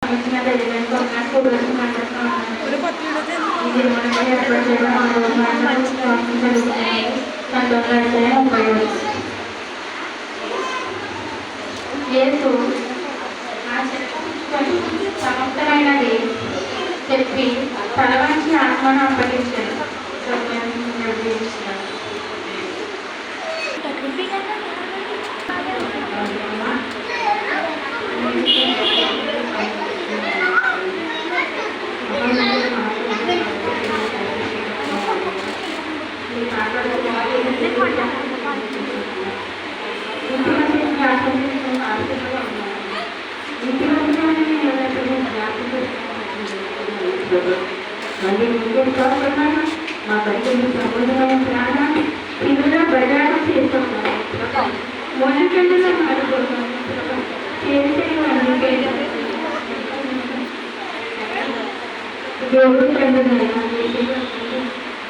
సంబంధించిన resident schools ఇది మనకి ఏర్పాటు చేయడం జరుగుతుంది. యేసు సమర్థమైనది చెప్పి తల వంచి ఆత్మను అప్పగించాడు. మా బయట సంపూర్ణమైన ప్రాణాన్ని తీవ్రంగా బజారం చేస్తున్నాం. మొదటిలో మాడుతున్నాం దేవుడు తండ్రి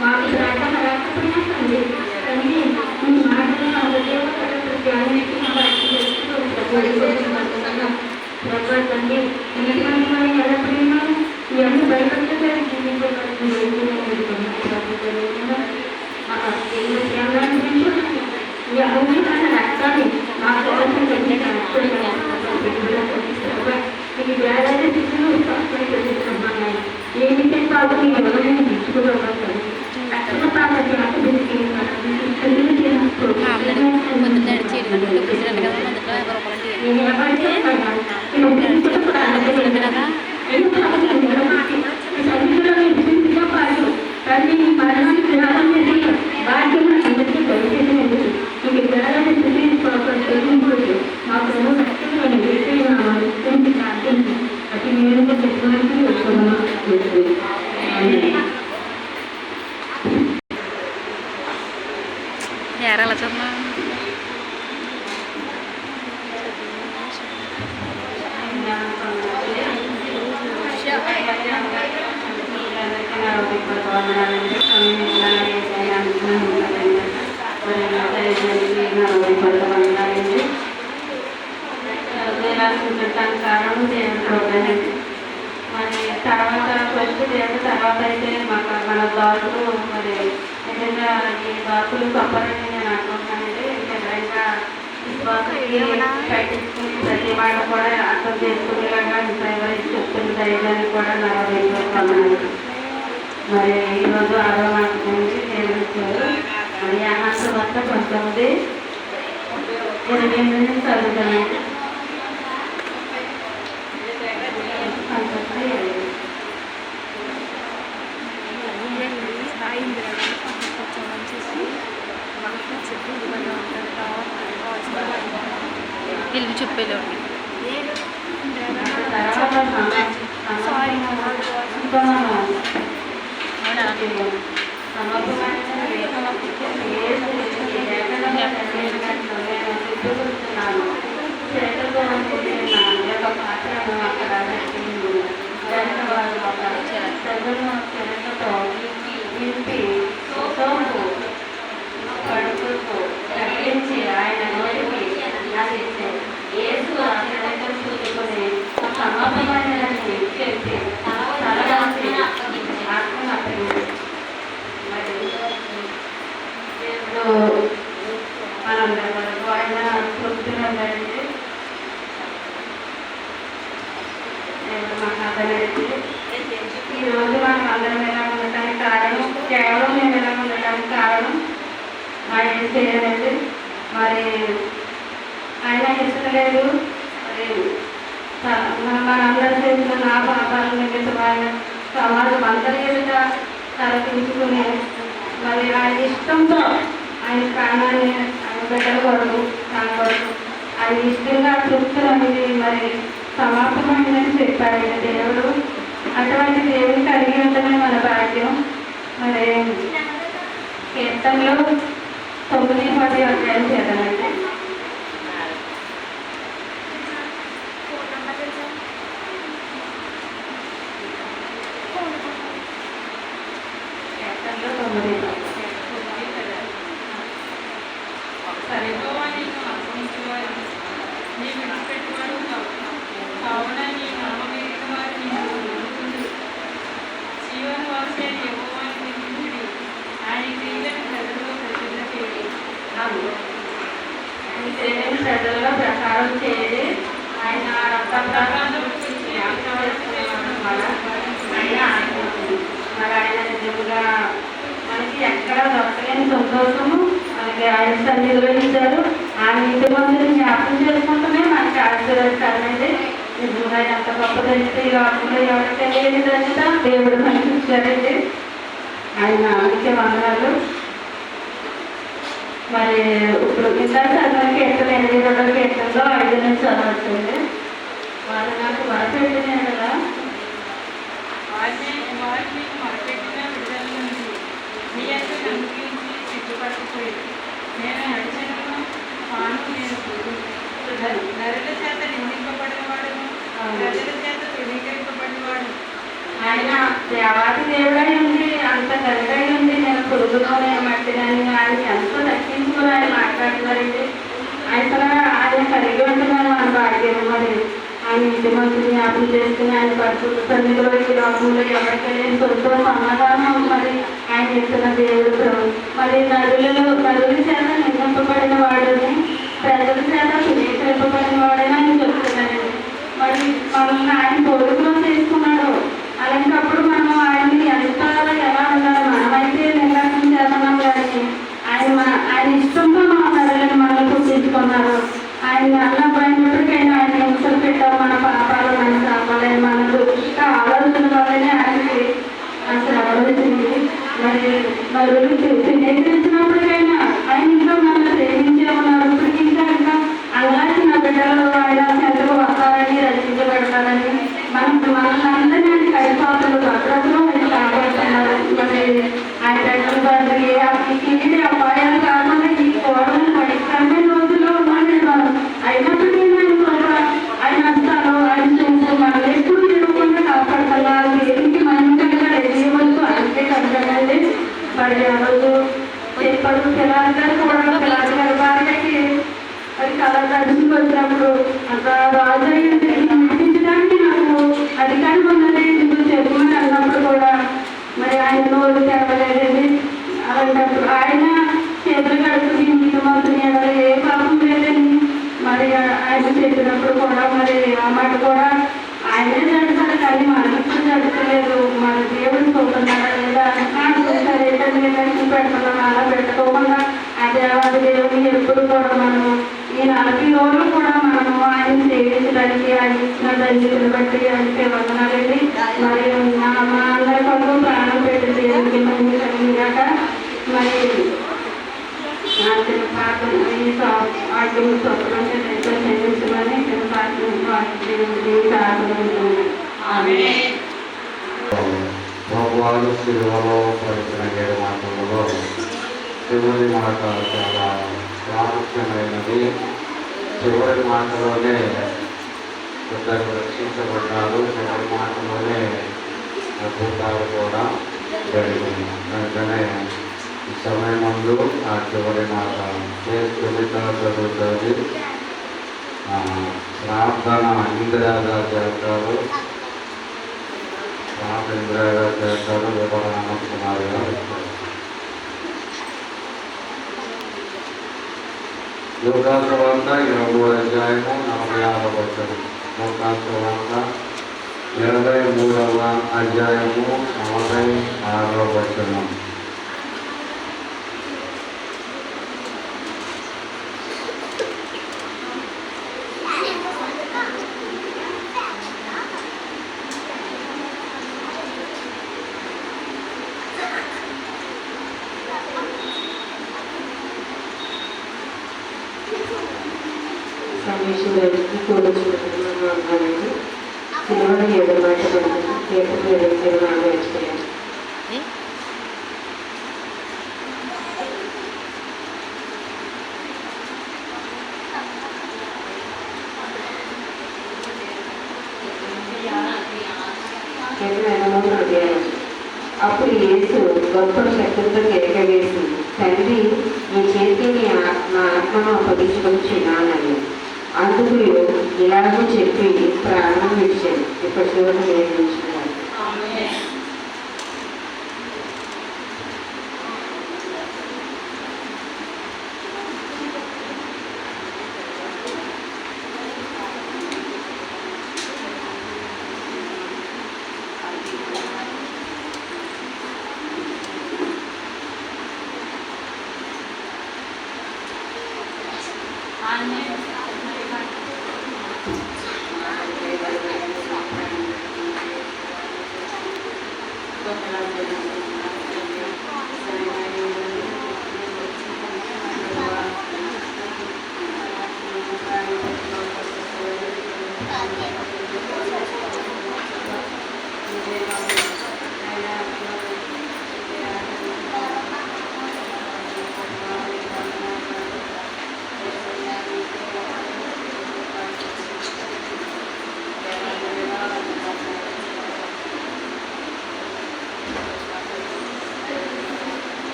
మాకు ప్రార్థన రాకపోయినా తండ్రి కానీ మీ మాటలు మా హృదయంలో ధ్యానానికి మా ప్రభా తండ్రి ఎలా ప్రేమ ఇవన్నీ బయటగా అవన్నీ తన రక్తాన్ని మా కోసం ఈ వేలాది స్థితిలో సంబంధాలు ఏమిటే కాదు ఎవరైనా తీసుకోగలుగుతారు. రక్షణ ప్రాంతానికి Era cuma మరి తర్వాత ఫస్ట్ దేవుడు తర్వాత అయితే మాకు మన దాసులు మరి ఏదైనా ఈ దాసులు తప్పరని నేను అనుకుంటున్నానండి. ఎవరైనా విశ్వాసాన్ని పట్టించుకుని ప్రతి మాట కూడా అర్థం చేసుకునేలాగా ఇంకా ఎవరికి చెప్తున్న ధైర్యాన్ని కూడా నెరవేర్చుకున్నాను. మరి ఈరోజు 6వ మాట నుంచి నేర్పించారు. మరి అనంత వద్ద 19:8 చదువుతానండి. ఇల్లు చెప్పేలో ఆయన నోటికి యేసు అతనితో చూసుకొని సమర్థమైన చెప్పి తలగాల్చి ఆత్మను అప్పగించారు. మరి దేవుడు మనందరి వరకు ఆయన తృప్తినందరికీ దేవుడు మాకు అర్థమైంది. ఈరోజు మనం అందరం ఎలా ఉండటానికి కారణం కేవలం మేము ఎలా ఉండటానికి కారణం ఆయన ఏం చేయలేదు. మరి ఆయన ఇష్టం లేదు. మరి మనందరూ చేసిన నా పాపాల నిమిత్తం ఆయన సమాజం అందరి ఎదుట తలపించుకుని మరి ఆయన ఇష్టంతో ఆయన ప్రాణాన్ని ఆయన బిడ్డల కొరకు తన కొరకు ఆయన ఇష్టంగా తృప్తులు అనేది మరి సమాప్తమైందని చెప్పాడు ఆయన దేవుడు. అటువంటి దేవుని కలిగి ఉండమే మన భాగ్యం. మరి కీర్తనలో 9-10 అధ్యాయం చేద్దామండి. ఎంత గొప్పదంటే ఈ లోకంలో ఎవరికి లేనిదంట దేవుడు మనకి ఇచ్చారండి. ఆయన అందుకే వందనాలు. మరి ఇప్పుడు ఇందాక చదివిన కీర్తన 82వ కీర్తనలో 5 నుంచి చదవచ్చండి. వాళ్ళు నాకు మొరపెట్టినారు కదా, వారిని మొరపెట్టిన విడుదల నుండి మీ యొక్క నమ్మకించి సిగ్గుపరచపోయింది. నేను నడిచిన పాను నేను నరుల చేత నిందింపబడిన వాడును, ప్రజల చేత తృణీకరింపబడిన వాడు. ఆయన దేవాది దేవుడై ఉంది, అంత కరుడై ఉంది. నేను పురుగులోనే మట్టినని ఆయన ఎంతో తగ్గించుకుని ఆయన మాట్లాడుతున్నారండి. ఆయన కలిగి ఉంటున్నాను మన భాగ్యం. మరి ఆయన ఇంటి మంత్రి జ్ఞాపకం చేసుకుని ఆయన పరిశుద్ధ సన్నిధిలో ఈ లోకంలో ఎవరికి లేని సొంత సమాధానం మరి ఆయన ఇస్తున్న దేవుడు. మరి నరుల చేత నిందింపబడిన వాడుని, ప్రజల చేత సునీకరింపబడిన వాడని ఆయన చెప్తున్నారండి. మరి మనల్ని ఆయన పోలికలో చేసుకున్నాడు. అలాంటప్పుడు మనం ఆయన్ని ఎంత ఎలా ఉండాలి? మనమైతే నిర్లక్ష్యం చేస్తున్నాం కానీ ఆయన ఇష్టంతో మన నరులను మనల్ని పుట్టించుకున్నారు. ఆయన అన్నప్పుడు అయినప్పటికైనా ఆయన హింసలు పెట్టారు. మన పాపాలు మన శాపాలని మన దుష్ట ఆలోచన వల్లనే ఆయనకి శ్రమ వచ్చింది. మరి నరులు తినేసినప్పటికైనా ఆయన ఇంకా మనల్ని ప్రేమించే ఉన్నారు. ఇప్పటికి ఇంకా అలాంటి నా బిడ్డలు ఆయన చెంతకు వస్తారని రచించబడతారని మనల్ని అందరినీ ఆయన కైపాత్రలు భద్రతలో ఆయన కాపాడుతున్నారు. మరి ఆయన బిడ్డల తండ్రి ఈ అపాయాలు కాకుండా ఈ కోడలు పరిశ్రమ రోజుల్లో ఉన్నాడు మనం. అయినప్పటికీ ఆయన వస్తారు, ఆయన చూసి మనల్ని ఎప్పుడు ఎదుర్కొంటే కాపాడుతున్నారు. దేనికి మంచిగా ఎదిగవచ్చు అంతే కదండి. మరి ఆ రోజు చెప్పడు పిల్లలు గారు కూడా పిల్లలు గారు భార్యకి మరి కలర్ దర్శనకు వచ్చినప్పుడు అంత రాజు అయ్యింది వినిపించడానికి నాకు అధికారం ఉన్నది నువ్వు చెప్పమని అన్నప్పుడు కూడా మరి ఆయన నోరు తెరవలేదండి. అలాంటప్పుడు ఆయన చేతులు కడుపుని ఇంటి మంత్రిని ఎవరు ఏ పాపం లేదని మరి ఆయన చెప్పినప్పుడు కూడా మరి ఆ మాట కూడా ఆయనే జరుగుతాడు కానీ మనకు జరుగుతలేదు. మన దేవుడు చూస్తున్నాడా లేదా చూస్తారు ఏంటంటే నిర్లక్ష్యం పెడుతున్నాం. అలా పెట్టుకోకుండా ఆ దేవాది దేవుని ఎప్పుడు కూడా మనము ఈ 40 రోజులు కూడా మనము ఆయన సేవించడానికి ఆయన ఇచ్చిన దండిని బట్టి ఆయనకి వందనాలండి. మరి మా అందరి కొరకు ప్రాణం పెట్టి దేవునికి మంచి కలిగాక మరి వాక్యం స్వప్నంటే ఎంతో చెల్లించమని భగవాను శిలువలో పలికిన 7 మాటలలో చివరి మాట చాలా ప్రాముఖ్యమైనది. చివరి మాటలోనే ఇద్దరు రక్షించబడ్డారు. చివరి మాటలోనే అద్భుతాలు కూడా జరిగింది. వెంటనే ఈ సమయం ముందు ఆ చివరి మాట జరుగుతుంది. ప్రార్థన ఇందిరాగా చేస్తారు, ఇందిరాగా చేస్తారు. వివరణ అనంతకుమారిగా లోకాసువార్త 20వ అధ్యాయము 46వ వచనం. లోకాసువార్త 23వ అధ్యాయము 46వ వచనం. సమీక్షకి కూడా చూడాలని సినిమాని ఎదురుమాటపడుతుంది లేకపోతే సినిమాను నేర్చుకున్నాను. అప్పుడు యేసు గొప్ప శబ్దంతో కేక వేసి, తండ్రి నీ చేతిని నా ఆత్మను అప్పగించుకొచ్చున్నానని. అందుకు ఇలాగూ చెప్పి ప్రాణం విడిచాడు. ఇప్పటి వరకు నేర్పించుకున్నాను.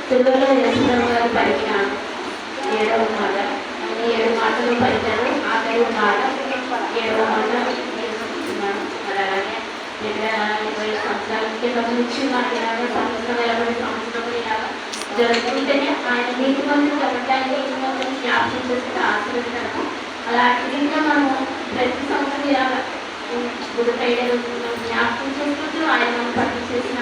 తెలుగులో యశ్వరావు గారు పలికిన 7వ మాట, 7 మాటలు పలికారు. ఆ 5వ మాట 7వ మాట నేర్చుకుంటున్నాను. మరి అలాగే 20 సంవత్సరాల కింద నుంచి మనకి 20 సంవత్సరం ఇలాగా జరుగుతుంటేనే ఆయన నీతి మంత్రులు కాబట్టి ఆయన నీతి మంత్రులు జ్ఞాపకం చేస్తే ఆశీర్వదించడము. అలాంటి ఇంకా మనము ప్రతి సంవత్సరం ఇలాగా గుడ్ ఫ్రైడే జ్ఞాపకం చేసుకుంటూ ఆయన మనం పట్టు చేసిన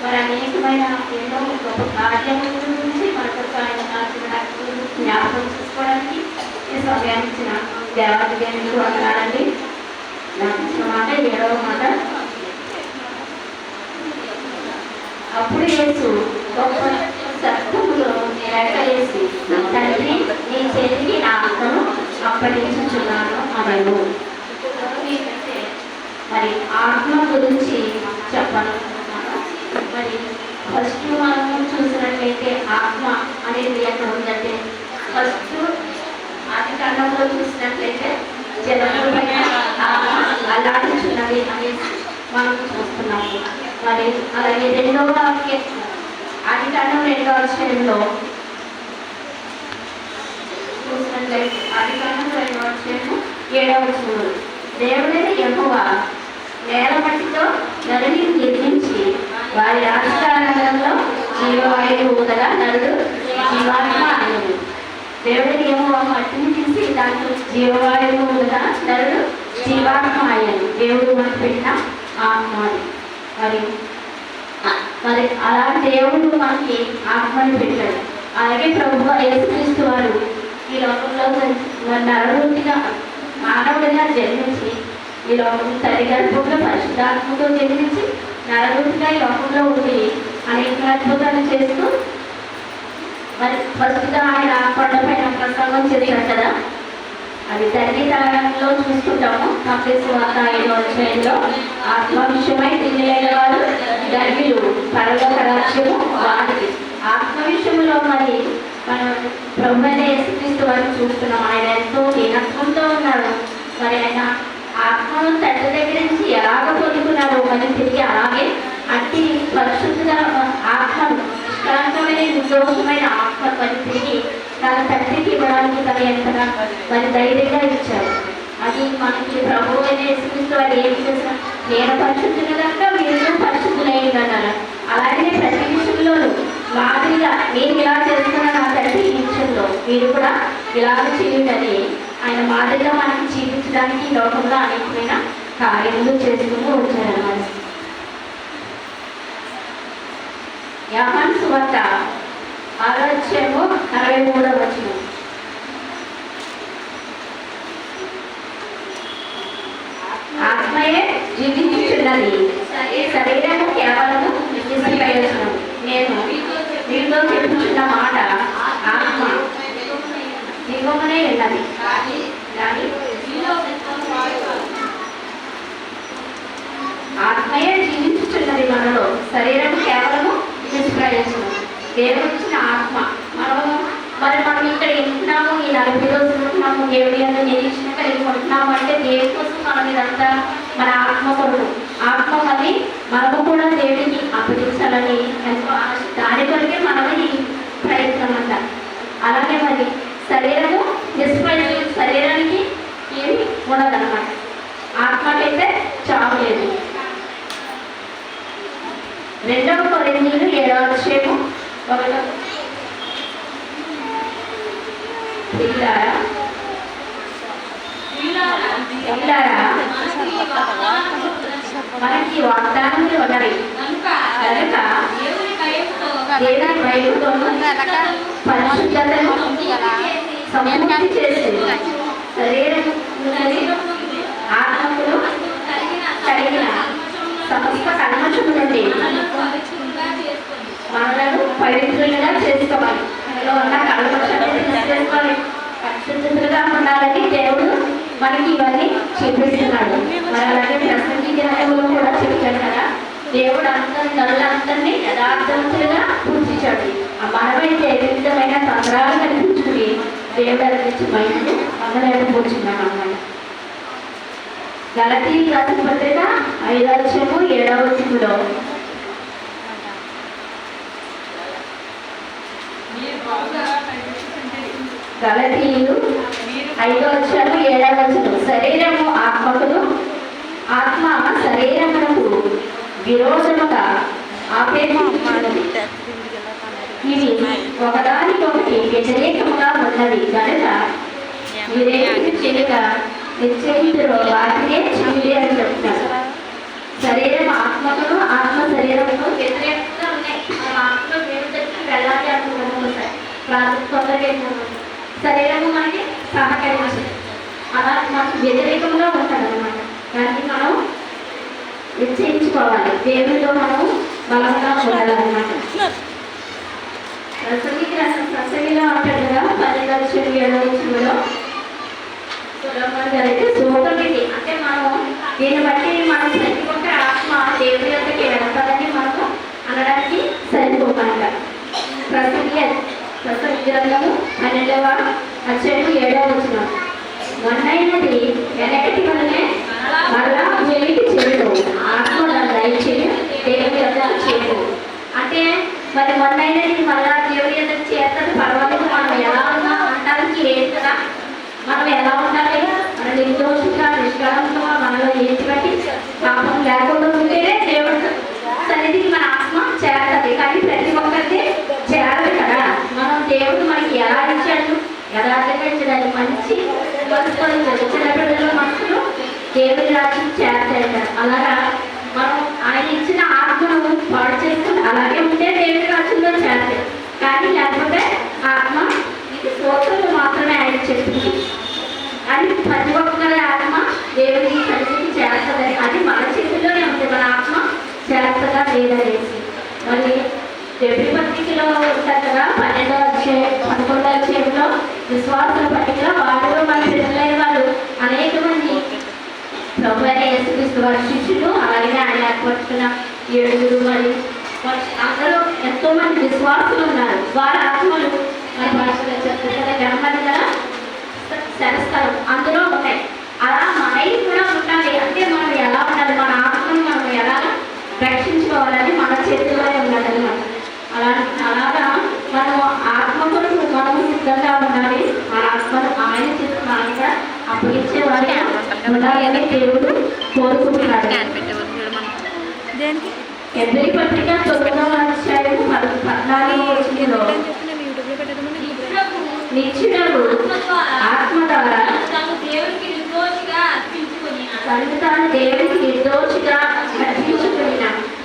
మరి అనేకమైన ఎన్నో గొప్ప కార్యముల గురించి మనకు ఆయన జ్ఞాపకం చేసుకోవడానికి ఈ సమయాన్ని ఇచ్చిన దేవానికి వందనాలండి. నాకు ఇచ్చిన మాట 7వ మాట, అప్పుడు యేసు గొప్ప శబ్దములో కేకలేసి, తండ్రి నీ చేతికి నా ఆత్మను అప్పగించుచున్నాను అనను. మరి ఆత్మ గురించి చెప్పాలనుకుంటున్నాను. మరి ఫస్ట్ మనము చూసినట్లయితే ఆత్మ అనేది ఎక్కడ ఉందంటే, ఫస్ట్ ఆది కాండంలో చూసినట్లయితే జనముల పైన అల్లాడుచున్నది అనేసి మనం చూస్తున్నాము. మరి అలాగే 2వ వాక్యం ఆది కాండం 2వ అధ్యాయంలో చూసినట్లయితే ఆది కాండం 2వ అధ్యాయం 7వ వచనం, దేవుడైన యెహోవా నేల మట్టితో నరుని నిర్మించి వారి ఆస్థానంలో జీవవాయువు ఊదగా నరుడు జీవాత్మ అయ్యాడు. దేవుడిని యెహోవా మట్టిని తీసి దాంట్లో జీవవాయువు ఊదగా నరుడు జీవాత్మ అయ్యాడు. దేవుడు మనకు పెట్టిన ఆత్మ. మరి అలా దేవుడు మనకి ఆత్మని పెట్టాడు. అలాగే ప్రభువు యేసుక్రీస్తు వారు ఈ లోకంలో నరుడిగా మానవుడిగా జన్మించి ఈ లోకం తల్లి గర్భంలో పరిశుద్ధాత్మతో జన్మించి నరరూపిగా ఈ లోకంలో ఉండి అనేక అద్భుతాలు చేస్తూ మరి ఫస్ట్గా ఆయన కొండపైన ప్రసంగం చేశారు కదా, అది తల్లి కాలంలో చూసుకుంటాము. కంప్లీట్ వార్త 5వ అధ్యాయంలో ఆత్మ విషయమై తిరిగిన వారు గర్భిలు పరలోక రాజ్యము వారికి. ఆత్మ విషయంలో మరి మనం ప్రభు అయిన యేసుక్రీస్తు వారిని చూస్తున్నాం. ఆయన ఎంతో దీనత్వంతో ఉన్నారు. మరి ఆయన ఆత్మను తండ్రి దగ్గర నుంచి ఎలాగ పొందుకున్నారో మరి తిరిగి అలాగే అట్టి పరిశుద్ధ ఆత్మను, నిష్కలంకమైన నిర్దోషమైన ఆత్మ మరి తిరిగి తన తండ్రికి ఇవ్వడానికి తన ఎంతగా మరి ధైర్యంగా ఇచ్చారు. అది మనకి ప్రభు అయిన యేసుక్రీస్తు వారు ఏం చేసిన, నేను పరిశుద్ధులు కనుక మీరు పరిశుద్ధులయ్యింది అన్నారు. అలాగే ప్రతి విషయంలోనూ మాదిరిగా నేను ఇలా చేస్తున్న నా తండ్రి ఈ విషయంలో మీరు కూడా ఇలాగ చేయండి ఆయన మాదిరిగా మనకి జీవించడానికి లోకంలో అనేకమైన కార్యములు చేసుకుంటూ వచ్చారన్నమాట. యోహాను సువార్త 6వ అధ్యాయము 43వ వచనం, ఆత్మయే జీవించుచున్నది, శరీరము కేవలము ప్రయోజనం. నేను మీతో చెప్పుచున్న మాట ఆత్మ జీవమునే ఉన్నది కానీ ఆత్మయే జీవించుచున్నది మనలో, శరీరం కేవలము నిష్ప్రయోజనం. దేవుడు ఇచ్చిన ఆత్మ మనం ఇక్కడ ఉంటున్నాము, ఈ 40 రోజులు ఉంటున్నాము, దేవుడి యొక్క నిరీక్షణ కలిగి ఉంటున్నాము అంటే దేనికోసం మనం ఇదంతా మన ఆత్మ కొరకు. ఆత్మ మరి మనము కూడా దేవుడికి అప్పగించాలని ఎంతో ఆశ, దాని కొరకే మనమే ఈ ప్రయత్నం అంట. అలాగే మరి శరీరము నిష్ప్రయోజనం, శరీరానికి ఏమి ఉండదన్నమాట. ఆత్మకే ఉంటారా? మనకి వాగ్దానములు ఉన్నవి కనుక దేవుని భయముతో పరిశుద్ధతను సమృద్ధి చేసి శరీరము ఆత్మకులు కలిగిన సమస్త కల్మషము నుండి మనలను పవిత్రులుగా చేసుకోవాలి. మనలో ఉన్న కల్మషాన్ని తీసేసుకోవాలి, పరిశుద్ధులుగా ఉండాలని దేవుడు మనకి ఇవన్నీ చూపిస్తున్నాడు. మరి అలాగే ప్రసంగి గ్రంథంలో కూడా చెప్పాడు కదా, దేవుడు నరులందరినీ యథార్థవంతులుగా పూజించాడు. మనమైతే ఏ విధమైన తంత్రాలు కనిపించుకుని దేవుడు అందించి మైండ్ అందరూ పూజించాం అన్నమాట. గలతీ రాసిన పత్రిక 5:7 గలతీయులు 5:7 శరీరము ఆత్మకును ఆత్మ శరీరమునకు విరోధముగా ఆపేక్షించున్నది. ఇవి ఒకదానికొకటి వ్యతిరేకముగా ఉన్నది కనుక మీరేమి చేయక నిశ్చయించరో వాటినే చెయ్యి అని చెప్తారు. శరీరం ఆత్మకును ఆత్మ శరీరమును వ్యతిరేకంగా ఉన్నాయి. మనం ఆత్మ దేవుడికి వెళ్ళాలి అనుకుంటాం, తొందరగా శరీరము మనకి సహకరించింది, అలా మనకు వ్యతిరేకంగా ఉంటుంది అన్నమాట. దాన్ని మనం నిశ్చయించుకోవాలి, దేవుడిలో మనం బలంగా ఉండాలన్నమాట. ప్రసంగిలో అంటాడు కదా 12:7 అయితే సూపర్మిది అంటే మనం దీన్ని బట్టి మనం ప్రతి ఒక్క ఆత్మ దేవుడి యొక్కకి వెళ్తాదని మనము అనడానికి సరిపోతాక. ప్రసంగి గ్రంథము 12:7 మొన్నైనది వెనకటి వలనే మరలా వెలికి చేయడు, ఆత్మ దయచేయ దేవుడి యొక్కకు చేయడు. అంటే మరి మొన్నైనది మరలా దేవుడి యొక్కకు చేస్తుంది, పర్వాలేదు మనం ఎలా ఉన్నా అనడానికి లేదు కదా. మనం ఎలా ఉండాలి? మన నిర్దోషంగా నిష్కలంగా మనలో ఎటువంటి పాపం లేకుండా ఉంటేనే దేవుడు సన్నిధికి మన ఆత్మ చేరుతుంది. కానీ ప్రతి ఒక్కరికి చేరదు కదా. మనం దేవుడు మనకి ఎలా ఇచ్చాడు, యథార్థంగా ఇచ్చాడు, మంచి మనసుకొని చిన్నపిల్లల మనసులు దేవుడి రాజ్యం చేరుతాయి కదా. అలాగా మనం ఆయన ఇచ్చిన ఆత్మను పాడు చేసుకుని అలాగే ఉంటే దేవుడి రాజ్యంలో చేరుతాయి. కానీ లేకపోతే ఆత్మ ఇది సోదరులు మాత్రమే ఆయన చెప్పింది అని ప్రతి ఒక్కరి ఆత్మ దేవుడికి సన్నిధికి చేస్తుందని అది మన చేతిలోనే ఉంది. మన ఆత్మ చేస్తగా లేదనేసి మరి దేవుడి పత్రికలో ఉంటారు కదా 12:11 విశ్వాసుల పట్టికలో వారిలో మన పిల్లలైన వాళ్ళు అనేక మంది ప్రభు అయిన యేసుక్రీస్తు వారి శిష్యులు, అలాగే ఆయన ఏర్పరుచుకున్న 7 మరి అందరూ ఎంతో మంది విశ్వాసులు ఉన్నారు. వారి ఆత్మలు మన భాషలో చెప్తారు కదా గమని కదా శరస్థలం అందులో ఉంటాయి. అలా మనవి కూడా ఉండాలి. అంటే మనం ఎలా ఉండాలి, మన ఆత్మను మనం ఎలా రక్షించుకోవాలని మన చేతిలోనే ఉండాలన్నమాట. అలాగా మనం ఆత్మ కొరకు మనం సిద్ధంగా ఉండాలి. మన ఆత్మను ఆయన చేతి మనగా అప్పగించేవారు ఉండాలని దేవుడు కోరుకుంటున్నాడు. ఎబ్రీ పత్రిక 9:14 నిత్యుడకు ఆత్మ ద్వారా తను దేవునికి నిర్దోషిగా అర్పించుకుని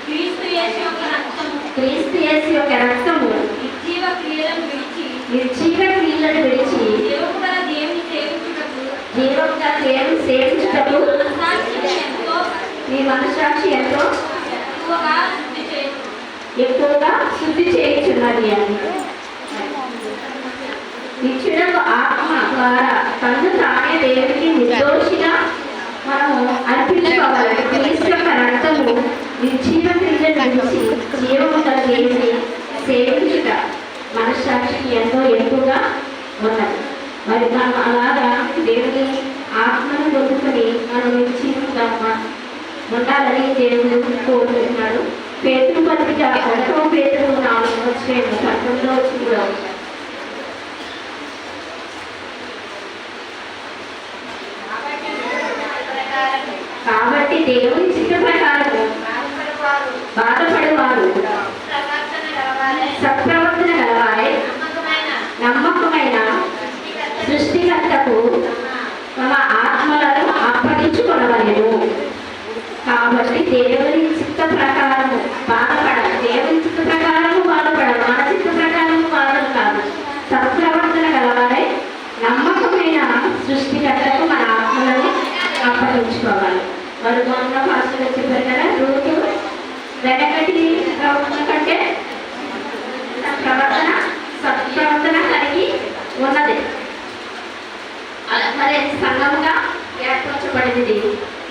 క్రీస్తు యేసు యొక్క రక్తము నిర్జీవ క్రియలను విడిచి జీవముగా దేవుని సేవించుటకు మీ మనస్సాక్షి ఎంతో ఎక్కువగా శుద్ధి చేయుచున్నది అని. నిత్యుడకు ఆత్మ ద్వారా తను తానే దేవుడికి నిర్దోషిగా మనము అర్పించుకోవాలి. క్రీస్తు యొక్క రక్తము నిర్జీవ క్రియలను విడిచి జీవము గల దేవుని సేవించుట మనస్సాక్షి ఎంతో ఎక్కువగా ఉన్నది. మరి మనం అలాగా దేవుని ఆత్మను పొందుకొని మనం జీవితంగా ఉండాలని దేవుడు కోరుకుంటున్నాడు. పేతురు పత్రిక 1 పేతురు 4:19 కాబట్టి దేవుని చిత్త ప్రకారము బాధపడేవారు సత్ప్రవర్తన గలవారే నమ్మకమైన సృష్టికర్తకు తమ ఆత్మలను అప్పగించుకొనవలెను. కాబట్టి దేవుని చిత్త ప్రకారము బాధపడాలి. దేవుని చిత్త ప్రకారము బాధపడాలి, మన చిత్త ప్రకారము బాధలు కాదు. సత్ప్రవర్తన గలవారే నమ్మకమైన సృష్టికర్తకు మన ఆత్మలను అప్పగించుకోవాలి. మరి మొన్న పాస్టర్ చెప్పారు కదా, రూతు వెనకటి ప్రవర్తన కంటే ప్రవర్తన సత్ప్రవర్తన కలిగి ఉన్నది. మరి సంఘంగా ఏర్పరచబడింది.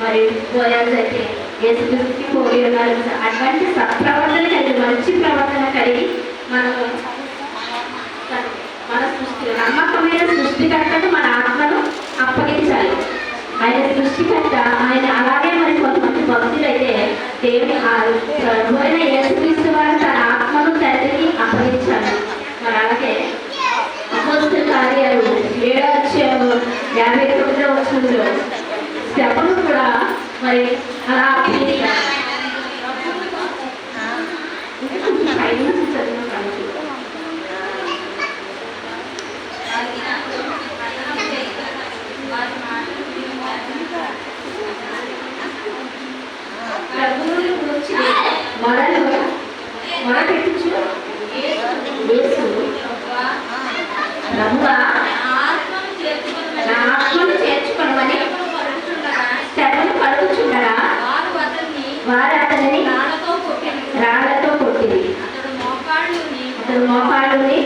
మరి పోయాల్సి అయితే యేసుక్రీస్తుకి పోయి ఉన్నారు. అటువంటి సత్ప్రవర్తన కలిగి మంచి ప్రవర్తన కలిగి మనము మన సృష్టి నమ్మకమైన సృష్టికర్తకు మన ఆత్మను అప్పగించాలి. ఆయన సృష్టికర్త, ఆయన అలాగే మరి కొంతమంది భక్తులు అయితే దేవుని పోయిన యేసుక్రీస్తు వారు తన ఆత్మను తండ్రికి అప్పగించాలి. మరి అలాగే అపోస్తలుల కార్యాలు 7:59 వచనంలో స్టెఫను కూడా మరి అలా అప్పగించారు. ప్రభువుని గురించి మొరపెట్టుచు యేసు ప్రభువా నా ఆత్మను చేర్చుకొనమని స్టెఫను పలుకుచుండగా వారు అతనిని రాళ్లతో కొట్టిరి. అతడు మోకాళ్ళుని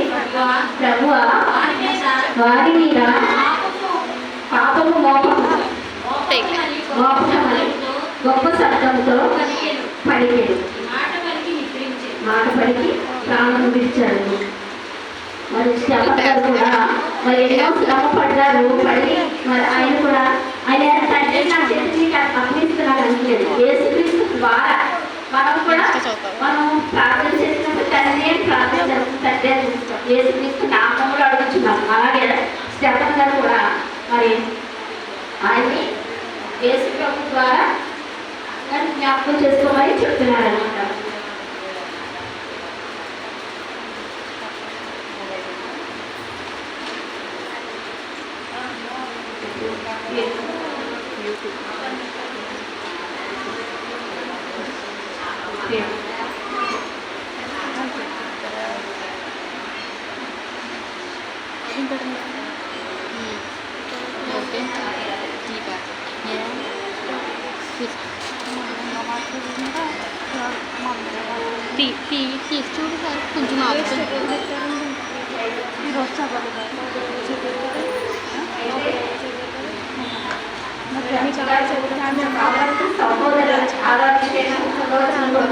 ప్రభువా వారి మీద పాపము మోపమని గొప్ప శబ్దంతో పలికెను. మాట పలికి ప్రాణం విడిచాడు. మరి శ్రమపడ్డారు కూడా, మరి ఎన్నో శ్రమ పడ్డారు. పడి మరి ఆయన కూడా ఆయన తండ్రి నా చేతికి అప్పగిస్తున్నాడు అనుకోలేదు. యేసుక్రీస్తు ద్వారా మనం కూడా మనం ప్రార్థన చేసినప్పుడు తండ్రి అని ప్రార్థన చేస్తాం, తండ్రి అని చూస్తాం. యేసుక్రీస్తు నామములో అడుగుతున్నాం. అలాగే స్టెఫన్ గారు కూడా మరి ఆయన్ని యేసు ప్రభు ద్వారా జ్ఞాపకం చేసుకోమని చెప్తున్నారు అనమాట. తీసి చూడు సార్, కొంచెం ఆపుతుంది.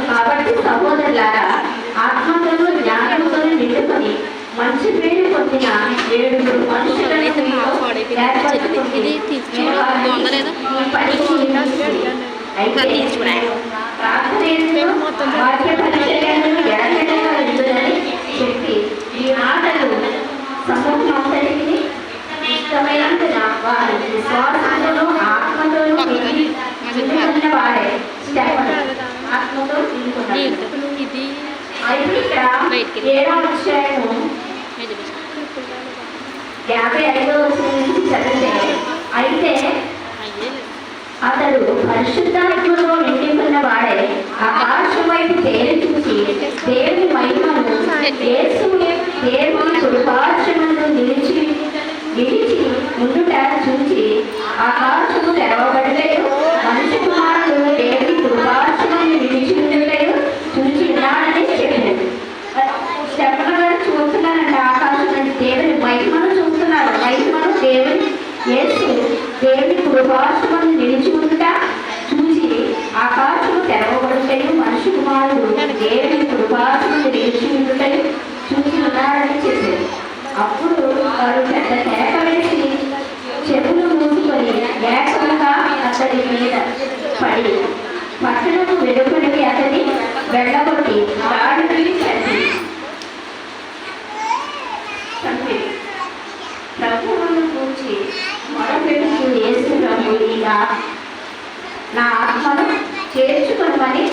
కాబట్టి సహోదరులారా, ఆత్మతో జ్ఞానంతో నిండుకొని మంచి పేరు పొందిన 7 మనుషులను చెప్పి ఈ ఆటలు సమూహంతటికి ఇష్టమైనందున వారి విశ్వాసంలో ఆత్మతోనూ నిండుకున్న వారే స్టెఫను ఆత్మతో నిండుకున్నారు. ఇది 7వ అధ్యాయము 55వ వచనం నుంచి చదివితే, అయితే అతడు పరిశుద్ధాత్మతో నిండిన వాడే ఆకాశం వైపు తేరి చూసి దేవుని మహిమను యేసు దేవుని కృపార్చనను నిలిచి ఉండుట చూసి ఆకాశము తెరవబడలేదు, మనిషి కుమారుడు దేవుని కృపార్చనను నిలిచి ఉండలేదు చూసి ఉన్నాడని చెప్పాడు. స్టెఫను గారు చూస్తున్నారంట, ఆకాశం నుండి దేవుని మహిమను చూస్తున్నారు. మహిమను దేవుని యేసు దేవుని కృపార్చనను నిలిచి ఉండుట చూసి ఆకాశము తెరవబడుటయు మనిషి కుమారుడు దేవుని కృపార్చనను నిలిచి ఉండుటయు చూసి ఉన్నాడని చెప్పారు. అప్పుడు వారు పెద్ద కేక వేసి చెవులు మూసుకొని ఏకంగా అతడి మీద పడి పట్టణము వెలుపలికి అతని వెళ్ళగొట్టి దాడిని చంపి ప్రభువును కూర్చి మొరపెడుతూ యేసు ప్రభు ఇలా నా ఆత్మను చేర్చుకొనమని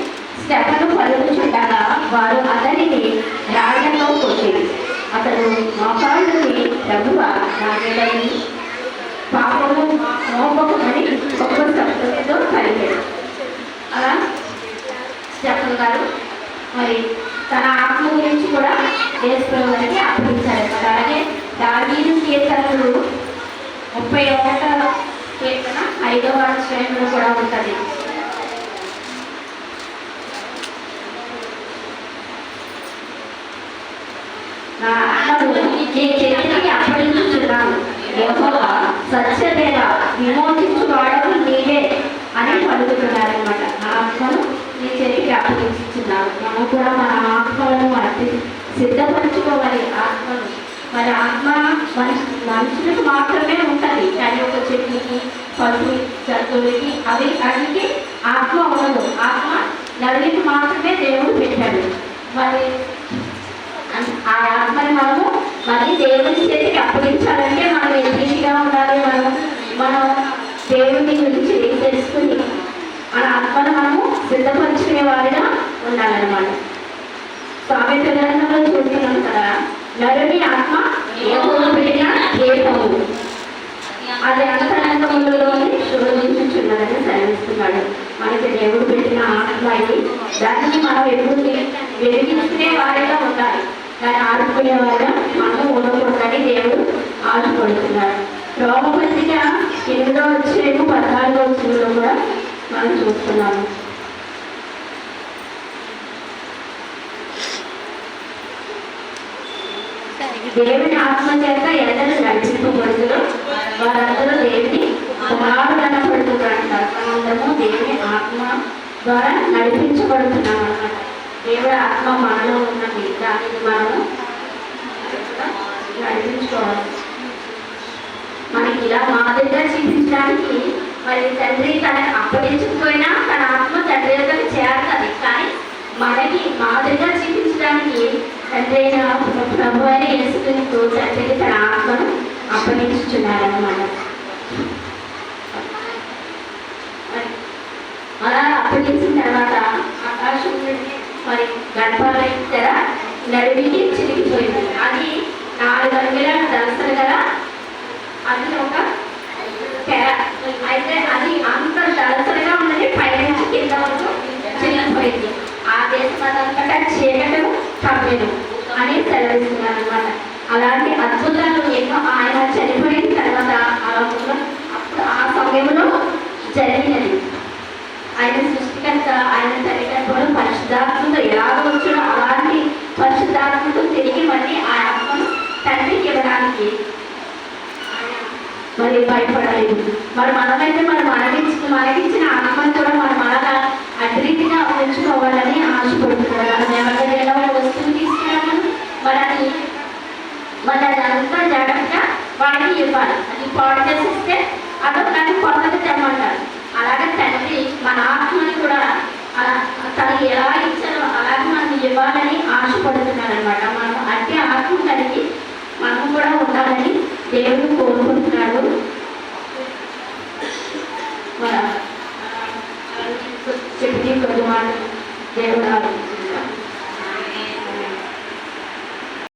స్టెఫను పలుకుచుండగా వారు అతనిని రాళ్లతో కొట్టిరి. అతడు మోకాళ్ళుని ప్రభువా నా మీద పాపము మోపకమని గొప్ప కలిగాడు. అలా స్టెఫన్ గారు మరి తన ఆత్మ గురించి కూడా యేసుప్రభు గారికి అప్పగించారు. అలాగే దావీదు కీర్తనలు 31వ కీర్తన 5వ అధ్యాయంలో కూడా ఉంటుంది. నా ఆత్మను నీ చేతికి అప్పగించుచున్నాను, యెహోవా సత్యదేవ విమోచించు వాడకు నీవే అని పలుకుతున్నారనమాట. నా ఆత్మను నీ చేతికి అప్పగించుచున్నాను. మనం కూడా మన ఆత్మలను సిద్ధపరచుకోవాలి. ఆత్మను మరి ఆత్మ మనుషులకు మాత్రమే ఉంటుంది, కానీ ఒక చెట్టుకి పశువు జంతువులకి అవికి ఆత్మ ఉండదు. ఆత్మ నరుడికి మాత్రమే దేవుడు పెట్టాడు. మరి ఆ ఆత్మని మనము మరి దేవుని చేతికి అప్పగించాలంటే మనం ఎదిగా ఉండాలి. మనం దేవుని గురించి తెలుసుకుని మన ఆత్మను మనము సిద్ధపరచుకునే వారిగా ఉండాలన్నమాట. సామెత గ్రంథంలో చూస్తున్నాం కదా, నరుని ఆత్మ యెహోవా పెట్టిన దీపము, అది అంతరంగములోనే శోధించుచున్నదని సెలవిస్తున్నాడు. మనకి దేవుడు పెట్టిన ఆత్మ ఇది. దాన్ని మనం ఎప్పుడు వెలిగించుకునే వారిగా ఉండాలి, దాన్ని ఆడుకునే వారిగా మనం ఉండకూడదని దేవుడు ఆశపడుతున్నాడు. రోమపత్రిక 8వ అధ్యాయము 14వ వచనంలో కూడా మనం చూస్తున్నాము. దేవుని ఆత్మ చేత ఎందరూ నడిపింపబడుతున్నారు వారందరూ దేవుని కుమారుడు అనబడుతున్నారు అంటారు. మనమందరము దేవుని ఆత్మ ద్వారా నడిపించబడుతున్నాం అన్నమాట. దేవుడి ఆత్మ మనలో ఉన్నది, దానిని మనము నడిపించుకోవాలి. మనకి ఇలా మాదిరిగా చూపించడానికి మరి తండ్రి తన అప్పగించకపోయినా తన ఆత్మ తండ్రి దగ్గర చేరుతుంది. కానీ మనకి మాదిరిగా చూపించడానికి తండ్రి అయిన ప్రభు అయిన యేసుక్రీస్తు తండ్రికి తన ఆత్మను అప్పగించుచున్నారన్నమాట. అలా అప్పగించిన తర్వాత ఆకాశం నుండి మరి గడపాలై తెర నడివికి చిరిగిపోయింది. అది 4 అంగుళాల దళసలు కదా, అది ఒక తెర. అయితే అది అంత దళసలుగా ఉన్నది పైనుంచి కింద వరకు చిరిగిపోయింది. ఆ దేశం అంతటా చీకటము కమ్మెను అని సెలవిస్తున్నారు అనమాట. అలాంటి అద్భుతాలు ఎన్నో ఆయన చనిపోయిన తర్వాత అప్పుడు ఆ సమయంలో జరిగినది. ఆయన సృష్టికర్త, ఆయన తల్లిదండ్రులు పరిశుద్ధాత్మతో ఎలాగ వచ్చాడో అలాంటి పరిశుద్ధాత్మతో తిరిగి మళ్ళీ ఆ ఆత్మను తండ్రికి ఇవ్వడానికి మరి భయపడలేదు. మరి మనమైతే మనకిచ్చిన ఆత్మను కూడా మనం అలాగా అతిరీతిగా ఉంచుకోవాలని ఆశపడుతున్నాడు. మనం ఎవరికైనా వస్తువులు తీసుకున్నాము మరి అది అంతా జాగ్రత్తగా వాడికి ఇవ్వాలి. అది పాడు చేసిస్తే అదొక దాన్ని కొత్తగా తెమ్మంటారు. అలాగే తండ్రి మన ఆత్మని కూడా అలా తను ఎలా ఇచ్చారో అలాగే మనం ఇవ్వాలని ఆశపడుతున్నాడు అనమాట. మనం అట్టి ఆత్మ కలిగి మనం కూడా ఉండాలని దేవుడు కోరుకుంటున్నాడు. చెప్తే కొద్ది మాట దేవుడు